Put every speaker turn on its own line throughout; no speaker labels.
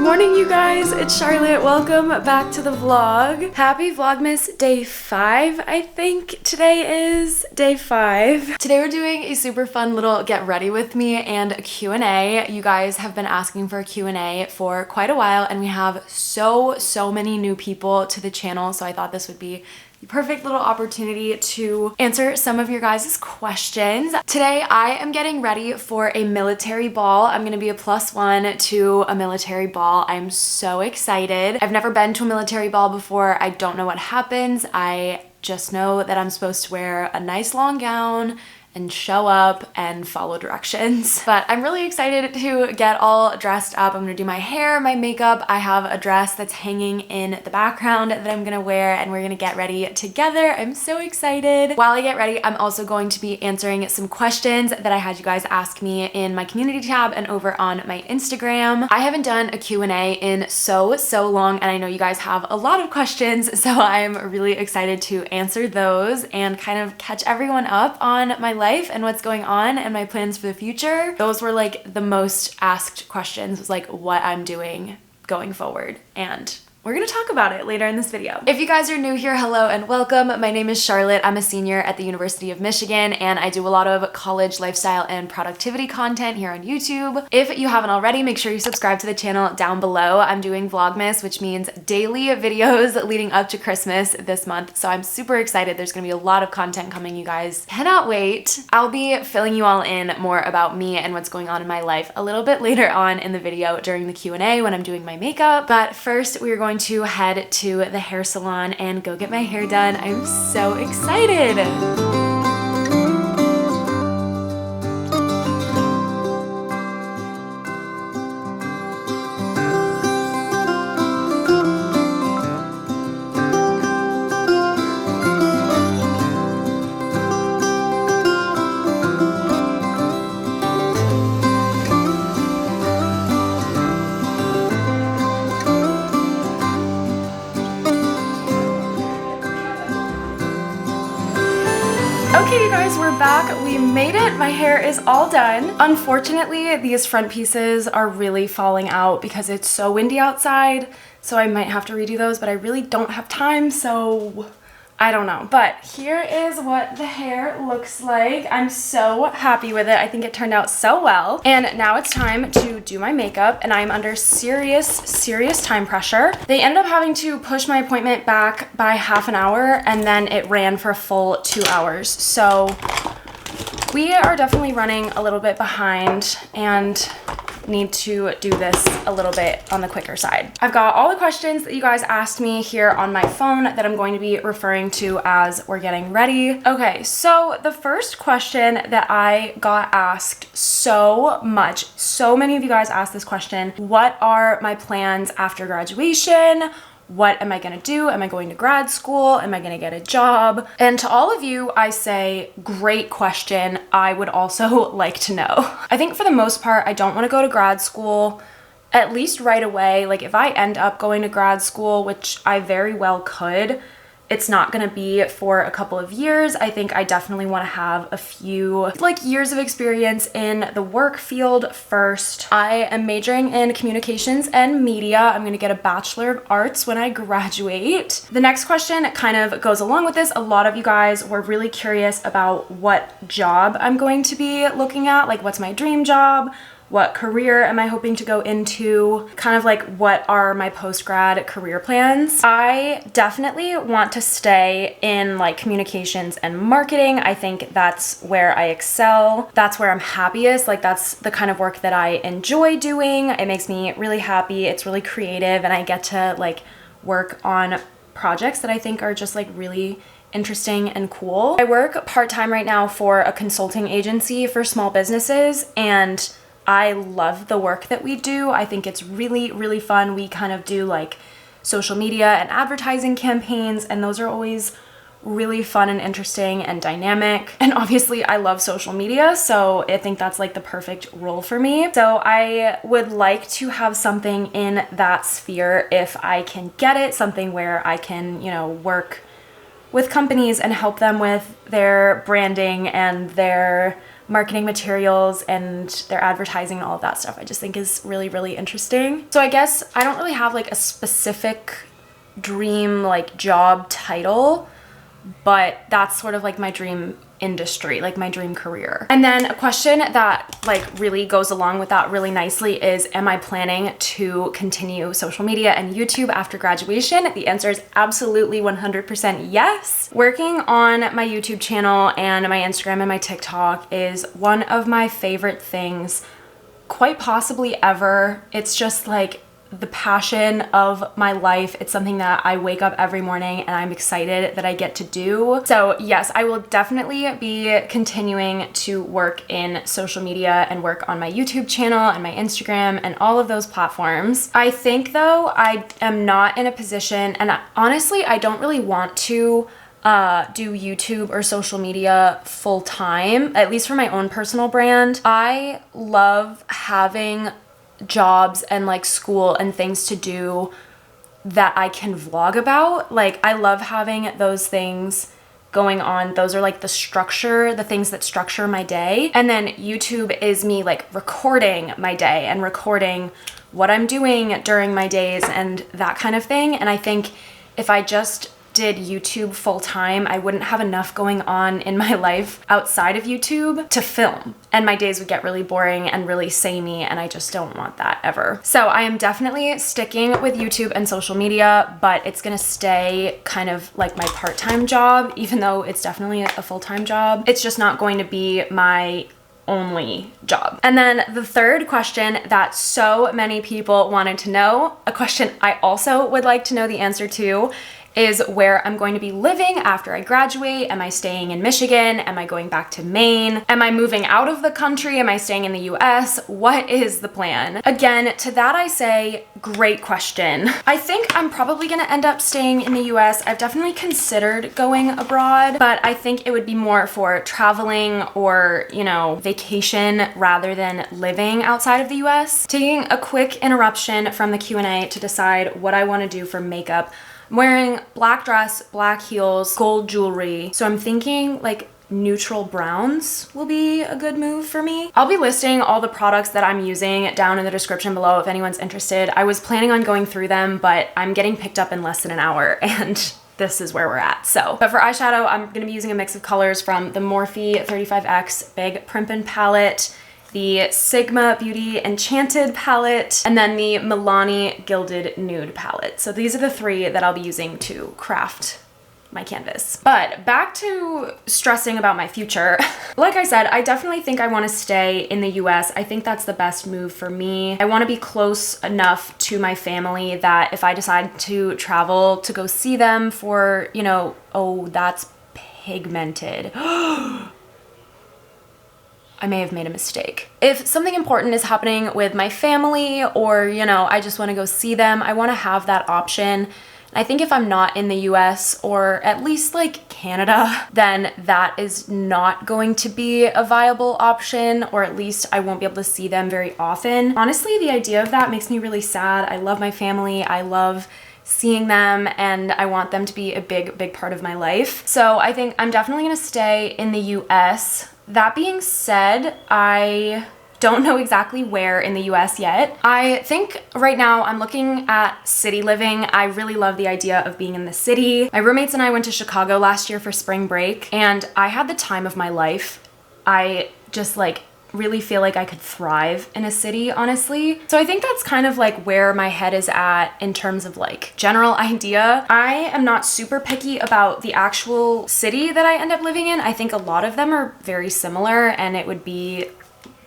morning, you guys. It's Charlotte. Welcome back to the vlog. Happy Vlogmas day 5. I think today is day 5. Today we're doing a super fun little get ready with me and a Q&A. You guys have been asking for a Q&A for quite a while, and we have so many new people to the channel, so I thought this would be the perfect little opportunity to answer some of your guys' questions. Today I am getting ready for a military ball. I'm gonna be a +1 to a military ball. I'm so excited. I've never been to a military ball before. I don't know what happens. I just know that I'm supposed to wear a nice long gown and show up and follow directions. But I'm really excited to get all dressed up. I'm gonna do my hair, my makeup. I have a dress that's hanging in the background that I'm gonna wear, and we're gonna get ready together. I'm so excited. While I get ready, I'm also going to be answering some questions that I had you guys ask me in my community tab and over on my Instagram. I haven't done a Q&A in so long, and I know you guys have a lot of questions, so I'm really excited to answer those and kind of catch everyone up on my life and what's going on and my plans for the future. Those were like the most asked questions, was like what I'm doing going forward, and we're gonna talk about it later in this video. If you guys are new here, hello and welcome. My name is Charlotte. I'm a senior at the University of Michigan, and I do a lot of college lifestyle and productivity content here on YouTube. If you haven't already, make sure you subscribe to the channel down below. I'm doing Vlogmas, which means daily videos leading up to Christmas this month, so I'm super excited. There's gonna be a lot of content coming, you guys. Cannot wait. I'll be filling you all in more about me and what's going on in my life a little bit later on in the video during the Q&A when I'm doing my makeup. But first, we are going to head to the hair salon and go get my hair done. I'm so excited. Okay, you guys, we're back. We made it. My hair is all done. Unfortunately, these front pieces are really falling out because it's so windy outside, so I might have to redo those, but I really don't have time, so I don't know. But here is what the hair looks like. I'm so happy with it. I think it turned out so well. And now it's time to do my makeup, and I'm under serious time pressure. They ended up having to push my appointment back by half an hour, and then it ran for a full 2 hours. So we are definitely running a little bit behind and need to do this a little bit on the quicker side. I've got all the questions that you guys asked me here on my phone that I'm going to be referring to as we're getting ready. Okay, so the first question that I got asked so much, so many of you guys asked this question: what are my plans after graduation? What am I gonna do? Am I going to grad school? Am I gonna get a job? And to all of you, I say, great question. I would also like to know. I think for the most part, I don't wanna go to grad school, at least right away. Like if I end up going to grad school, which I very well could, it's not gonna be for a couple of years. I think I definitely wanna have a few years of experience in the work field first. I am majoring in communications and media. I'm gonna get a Bachelor of Arts when I graduate. The next question kind of goes along with this. A lot of you guys were really curious about what job I'm going to be looking at, like what's my dream job? What career am I hoping to go into? Kind of like what are my post-grad career plans? I definitely want to stay in like communications and marketing. I think that's where I excel. That's where I'm happiest. Like that's the kind of work that I enjoy doing. It makes me really happy. It's really creative, and I get to like work on projects that I think are just like really interesting and cool. I work part-time right now for a consulting agency for small businesses, and I love the work that we do. I think it's really fun. We kind of do like social media and advertising campaigns, and those are always really fun and interesting and dynamic. And obviously I love social media, so I think that's like the perfect role for me. So I would like to have something in that sphere if I can get it, something where I can, you know, work with companies and help them with their branding and their marketing materials and their advertising and all of that stuff I just think is really, really interesting. So I guess I don't really have like a specific dream like job title, but that's sort of like my dream industry, like my dream career. And then a question that like really goes along with that really nicely is, am I planning to continue social media and YouTube after graduation? The answer is absolutely 100% yes. Working on my YouTube channel and my Instagram and my TikTok is one of my favorite things, quite possibly ever. It's just like the passion of my life. It's something that I wake up every morning and I'm excited that I get to do. So yes, I will definitely be continuing to work in social media and work on my YouTube channel and my Instagram and all of those platforms. I think though, I am not in a position, and honestly, I don't really want to do YouTube or social media full time, at least for my own personal brand. I love having jobs and like school and things to do that I can vlog about. Like I love having those things going on. Those are like the things that structure my day. And then YouTube is me like recording my day and recording what I'm doing during my days and that kind of thing. And I think if I just did YouTube full time, I wouldn't have enough going on in my life outside of YouTube to film. And my days would get really boring and really samey, and I just don't want that ever. So I am definitely sticking with YouTube and social media, but it's gonna stay kind of like my part-time job, even though it's definitely a full-time job. It's just not going to be my only job. And then the third question that so many people wanted to know, a question I also would like to know the answer to, is where I'm going to be living after I graduate. Am I staying in Michigan? Am I going back to Maine? Am I moving out of the country? Am I staying in the US? What is the plan? Again, to that I say, great question. I think I'm probably gonna end up staying in the US. I've definitely considered going abroad, but I think it would be more for traveling or, you know, vacation rather than living outside of the US. Taking a quick interruption from the Q&A to decide what I wanna do for makeup. I'm wearing black dress, black heels, gold jewelry. So I'm thinking like neutral browns will be a good move for me. I'll be listing all the products that I'm using down in the description below if anyone's interested. I was planning on going through them, but I'm getting picked up in less than an hour and this is where we're at. So, but for eyeshadow, I'm gonna be using a mix of colors from the Morphe 35X Big Primpin' palette, the Sigma Beauty Enchanted palette, and then the Milani Gilded Nude palette. So these are the three that I'll be using to craft my canvas. But back to stressing about my future. Like I said, I definitely think I want to stay in the US. I think that's the best move for me. I want to be close enough to my family that if I decide to travel to go see them for, you know, oh, that's pigmented. I may have made a mistake. If something important is happening with my family or, you know, I just want to go see them, I want to have that option. I think if I'm not in the US or at least like Canada, then that is not going to be a viable option, or at least I won't be able to see them very often. Honestly, the idea of that makes me really sad. I love my family. I love seeing them and I want them to be a big part of my life. So I think I'm definitely gonna stay in the US. That being said, I don't know exactly where in the US yet. I think right now I'm looking at city living. I really love the idea of being in the city. My roommates and I went to Chicago last year for spring break and I had the time of my life. I just like really feel like I could thrive in a city, honestly. So I think that's kind of like where my head is at in terms of like general idea. I am not super picky about the actual city that I end up living in. I think a lot of them are very similar and it would be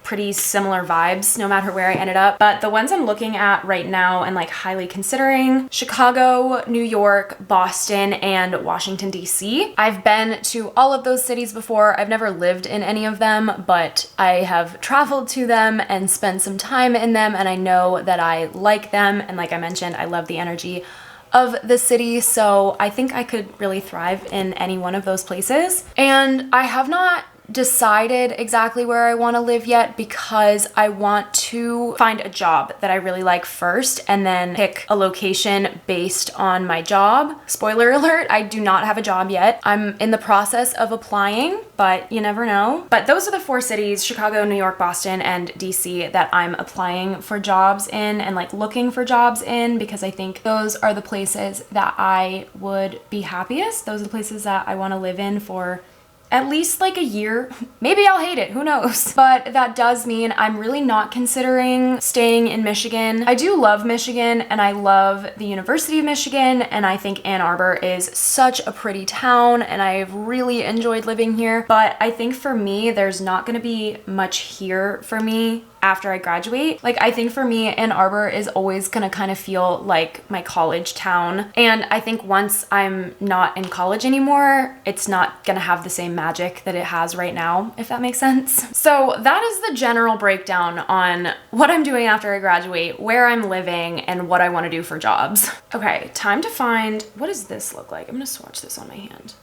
pretty similar vibes no matter where I ended up. But the ones I'm looking at right now and like highly considering: Chicago, New York, Boston, and Washington, DC. I've been to all of those cities before. I've never lived in any of them, but I have traveled to them and spent some time in them, and I know that I like them. And like I mentioned, I love the energy of the city, so I think I could really thrive in any one of those places. And I have not decided exactly where I want to live yet because I want to find a job that I really like first and then pick a location based on my job. Spoiler alert, I do not have a job yet. I'm in the process of applying, but you never know. But those are the 4 cities, Chicago, New York, Boston, and DC, that I'm applying for jobs in and like looking for jobs in, because I think those are the places that I would be happiest. Those are the places that I want to live in for at least like a year. Maybe I'll hate it, who knows? But that does mean I'm really not considering staying in Michigan. I do love Michigan and I love the University of Michigan, and I think Ann Arbor is such a pretty town and I've really enjoyed living here. But I think for me, there's not gonna be much here for me after I graduate. Like, I think for me, Ann Arbor is always gonna kind of feel like my college town. And I think once I'm not in college anymore, it's not gonna have the same magic that it has right now, if that makes sense. So that is the general breakdown on what I'm doing after I graduate, where I'm living, and what I wanna do for jobs. Okay, time to find, what does this look like? I'm gonna swatch this on my hand.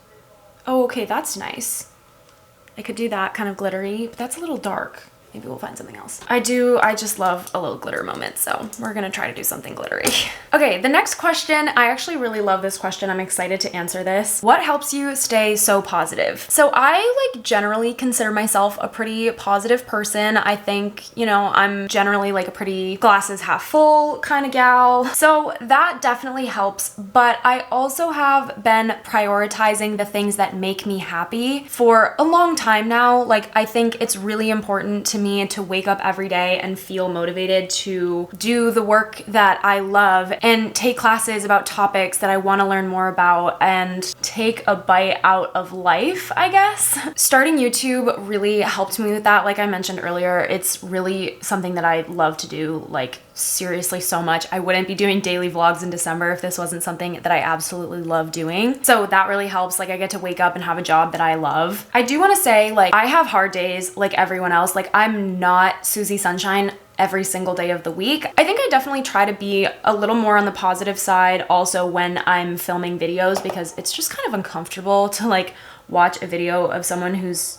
Oh, okay, that's nice. I could do that kind of glittery, but that's a little dark. Maybe we'll find something else. I just love a little glitter moment, so we're gonna try to do something glittery. Okay, the next question, I actually really love this question. I'm excited to answer this. What helps you stay so positive? So I like generally consider myself a pretty positive person. I think, you know, I'm generally like a pretty glasses half full kind of gal. So that definitely helps, but I also have been prioritizing the things that make me happy for a long time now. Like, I think it's really important to me to wake up every day and feel motivated to do the work that I love and take classes about topics that I want to learn more about and take a bite out of life, I guess. Starting YouTube really helped me with that. Like I mentioned earlier, it's really something that I love to do, like seriously so much. I wouldn't be doing daily vlogs in December if this wasn't something that I absolutely love doing. So that really helps. Like, I get to wake up and have a job that I love. I do want to say, like, I have hard days like everyone else. Like, I'm not Susie Sunshine every single day of the week. I think I definitely try to be a little more on the positive side also when I'm filming videos, because it's just kind of uncomfortable to like watch a video of someone who's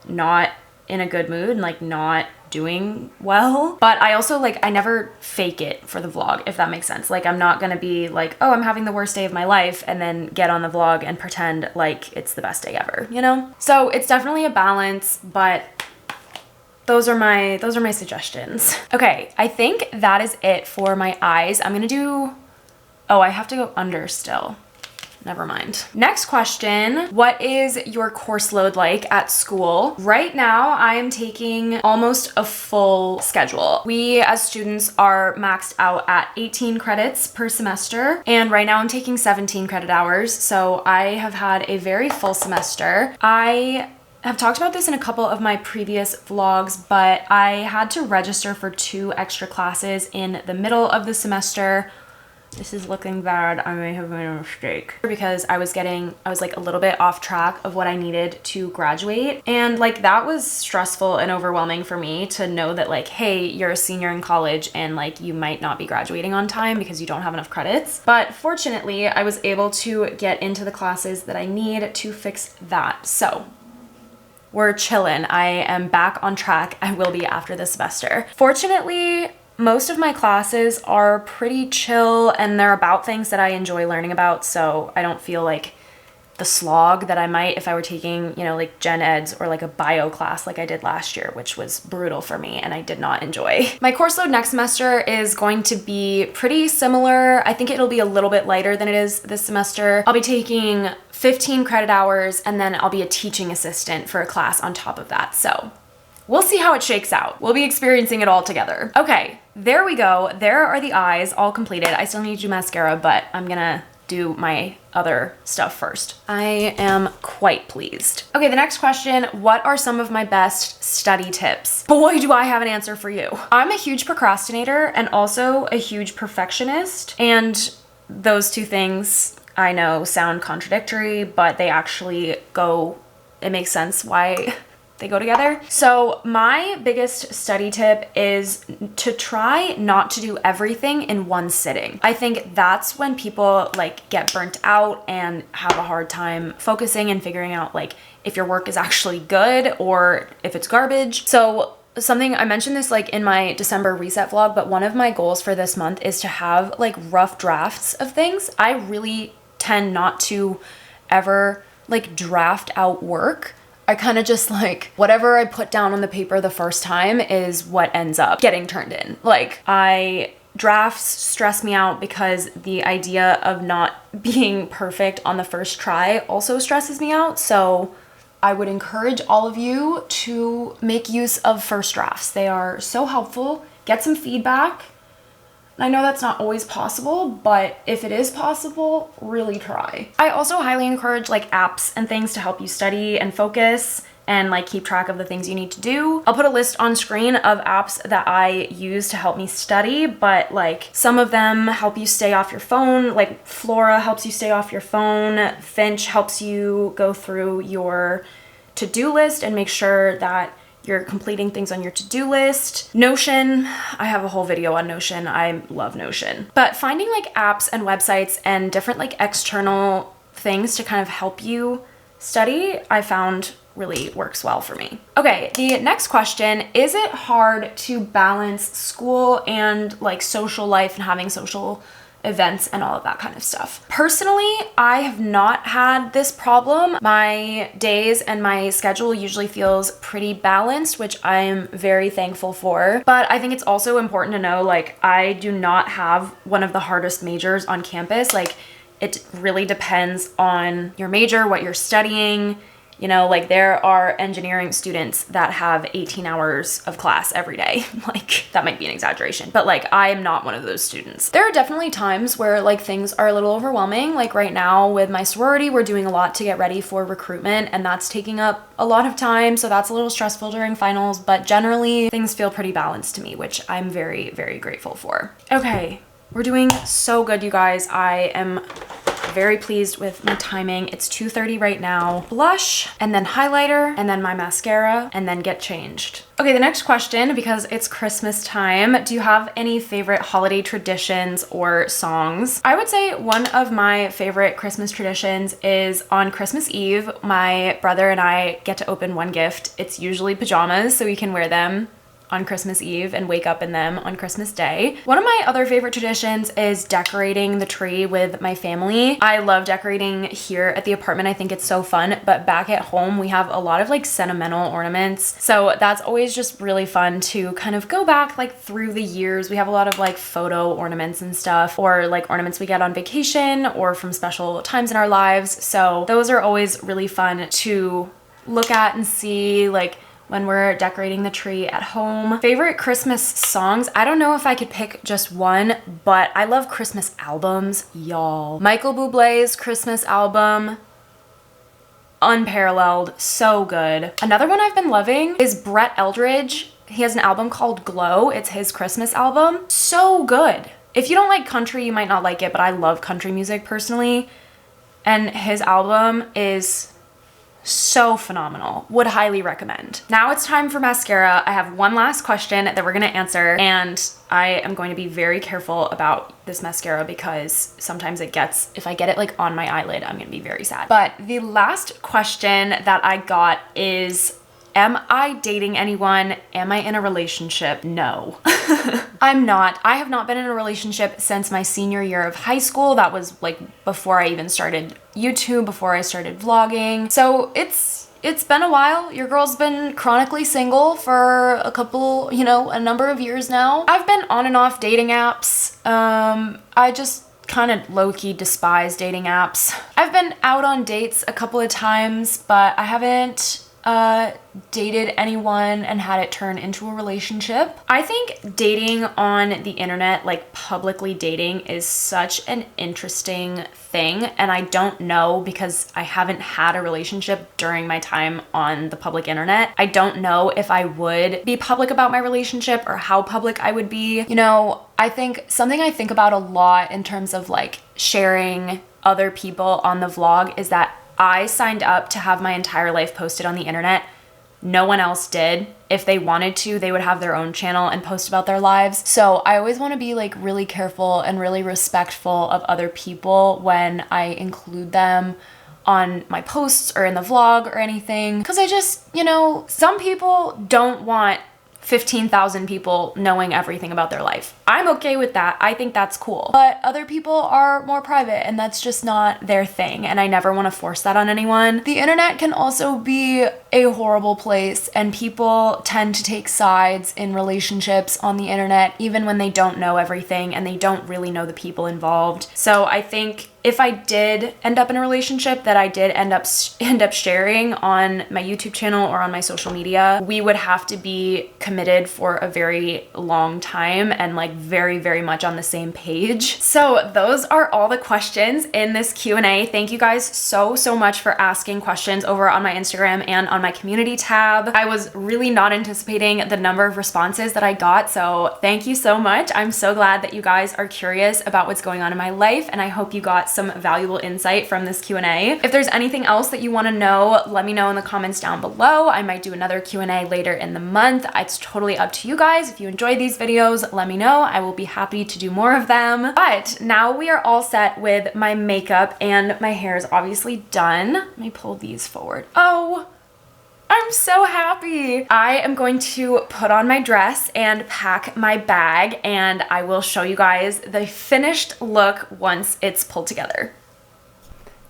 not in a good mood and like not doing well. But I also like, I never fake it for the vlog, if that makes sense. Like, I'm not gonna be like, oh, I'm having the worst day of my life and then get on the vlog and pretend like it's the best day ever, you know? So it's definitely a balance, but those are my suggestions. Okay, I think that is it for my eyes. I'm gonna do, oh, I have to go under still. Never mind. Next question, what is your course load like at school? Right now, I am taking almost a full schedule. We as students are maxed out at 18 credits per semester, and right now I'm taking 17 credit hours, so I have had a very full semester. I have talked about this in a couple of my previous vlogs, but I had to register for 2 extra classes in the middle of the semester. This is looking bad. I may have made a mistake because I was like a little bit off track of what I needed to graduate. And like, that was stressful and overwhelming for me to know that like, hey, you're a senior in college and like you might not be graduating on time because you don't have enough credits. But fortunately, I was able to get into the classes that I need to fix that. So we're chillin'. I am back on track. I will be after this semester. Fortunately, most of my classes are pretty chill and they're about things that I enjoy learning about, so I don't feel like the slog that I might if I were taking, you know, like gen eds or like a bio class like I did last year, which was brutal for me and I did not enjoy. My course load next semester is going to be pretty similar. I think it'll be a little bit lighter than it is this semester. I'll be taking 15 credit hours and then I'll be a teaching assistant for a class on top of that. So we'll see how it shakes out. We'll be experiencing it all together. Okay, there we go. There are the eyes all completed. I still need to do mascara, but I'm gonna do my other stuff first. I am quite pleased. Okay, the next question, what are some of my best study tips? Boy, do I have an answer for you. I'm a huge procrastinator and also a huge perfectionist, and those two things I know sound contradictory, but they actually go, it makes sense why they go together. So my biggest study tip is to try not to do everything in one sitting. I think that's when people like get burnt out and have a hard time focusing and figuring out like if your work is actually good or if it's garbage. So something, I mentioned this like in my December reset vlog, but one of my goals for this month is to have like rough drafts of things. I really tend not to ever like draft out work. I kind of just like whatever I put down on the paper the first time is what ends up getting turned in. Like drafts stress me out because the idea of not being perfect on the first try also stresses me out. So I would encourage all of you to make use of first drafts. They are so helpful. Get some feedback. I know that's not always possible, but if it is possible, really try. I also highly encourage like apps and things to help you study and focus and like keep track of the things you need to do. I'll put a list on screen of apps that I use to help me study, but like some of them help you stay off your phone. Like Flora helps you stay off your phone. Finch helps you go through your to-do list and make sure that you're completing things on your to-do list. Notion, I have a whole video on Notion. I love Notion. But finding like apps and websites and different like external things to kind of help you study, I found really works well for me. Okay, the next question, is it hard to balance school and like social life and having social events and all of that kind of stuff? Personally, I have not had this problem. My days and my schedule usually feels pretty balanced, which I'm very thankful for. But I think it's also important to know, like, I do not have one of the hardest majors on campus. Like, it really depends on your major, what you're studying. You know, like there are engineering students that have 18 hours of class every day. Like that might be an exaggeration, but like I am not one of those students. There are definitely times where like things are a little overwhelming. Like right now with my sorority, we're doing a lot to get ready for recruitment and that's taking up a lot of time. So that's a little stressful during finals, but generally things feel pretty balanced to me, which I'm very, very grateful for. Okay, we're doing so good, you guys. I am very pleased with my timing. It's 2:30 right now. Blush, and then highlighter, and then my mascara, and then get changed. Okay, the next question, because it's Christmas time, do you have any favorite holiday traditions or songs? I would say one of my favorite Christmas traditions is on Christmas Eve, my brother and I get to open one gift. It's usually pajamas, so we can wear them on Christmas Eve and wake up in them on Christmas Day. One of my other favorite traditions is decorating the tree with my family. I love decorating here at the apartment. I think it's so fun, but back at home we have a lot of like sentimental ornaments. So that's always just really fun to kind of go back like through the years. We have a lot of like photo ornaments and stuff, or like ornaments we get on vacation or from special times in our lives. So those are always really fun to look at and see, like when we're decorating the tree at home. Favorite Christmas songs? I don't know if I could pick just one, but I love Christmas albums, y'all. Michael Bublé's Christmas album, unparalleled, so good. Another one I've been loving is Brett Eldredge. He has an album called Glow. It's his Christmas album. So good. If you don't like country, you might not like it, but I love country music personally. And his album is so phenomenal. Would highly recommend. Now it's time for mascara. I have one last question that we're gonna answer, and I am going to be very careful about this mascara because sometimes it gets, if I get it like on my eyelid, I'm gonna be very sad. But the last question that I got is, am I dating anyone? Am I in a relationship? No. I'm not. I have not been in a relationship since my senior year of high school. That was like before I even started YouTube, before I started vlogging. So it's been a while. Your girl's been chronically single for a couple, a number of years now. I've been on and off dating apps. I just kind of low-key despise dating apps. I've been out on dates a couple of times, but I haven't dated anyone and had it turn into a relationship. I think dating on the internet, like publicly dating, is such an interesting thing, and I don't know because I haven't had a relationship during my time on the public internet. I don't know if I would be public about my relationship or how public I would be. I think something I think about a lot in terms of like sharing other people on the vlog is that I signed up to have my entire life posted on the internet no one else did. If they wanted to, they would have their own channel and post about their lives. So I always want to be like really careful and really respectful of other people when I include them on my posts or in the vlog or anything. Because I just, you know, some people don't want 15,000 people knowing everything about their life. I'm okay with that. I think that's cool. But other people are more private and that's just not their thing. And I never want to force that on anyone. The internet can also be a horrible place and people tend to take sides in relationships on the internet even when they don't know everything and they don't really know the people involved. So I think if I did end up in a relationship that I did end up sharing on my YouTube channel or on my social media, we would have to be committed for a very long time and like very, very much on the same page. So those are all the questions in this Q&A. Thank you guys so much for asking questions over on my Instagram and on my community tab. I was really not anticipating the number of responses that I got, so thank you so much. I'm so glad that you guys are curious about what's going on in my life, and I hope you got some valuable insight from this Q&A. If there's anything else that you want to know, let me know in the comments down below. I might do another Q&A later in the month. It's totally up to you guys. If you enjoyed these videos, let me know. I will be happy to do more of them. But now we are all set with my makeup and my hair is obviously done. Let me pull these forward. Oh, I'm so happy. I am going to put on my dress and pack my bag, and I will show you guys the finished look once it's pulled together.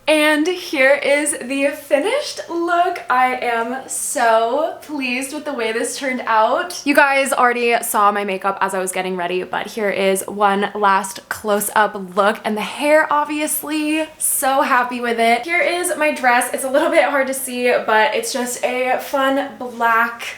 And here is the finished look. I am so pleased with the way this turned out. You guys already saw my makeup as I was getting ready, but here is one last close-up look, and the hair, obviously, so happy with it. Here is my dress. It's a little bit hard to see, but it's just a fun black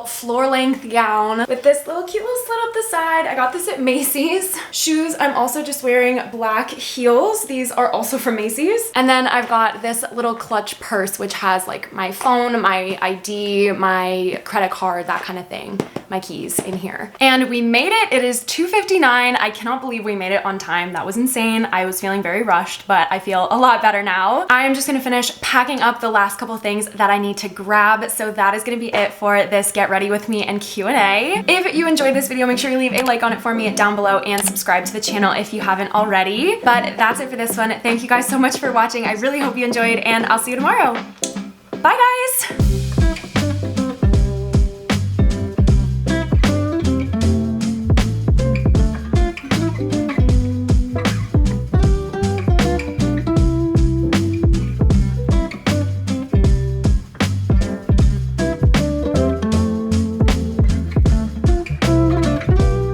floor-length gown with this little cute little slit up the side. I got this at Macy's. Shoes, I'm also just wearing black heels. These are also from Macy's. And then I've got this little clutch purse, which has like my phone, my ID, my credit card, that kind of thing, my keys in here. And we made it. It is 2:59. I cannot believe we made it on time. That was insane. I was feeling very rushed, but I feel a lot better now. I am just gonna finish packing up the last couple things that I need to grab. So that is gonna be it for this Get Ready With Me and Q&A. If you enjoyed this video, make sure you leave a like on it for me down below and subscribe to the channel if you haven't already. But that's it for this one. Thank you guys so much for watching. I really hope you enjoyed, and I'll see you tomorrow. Bye guys!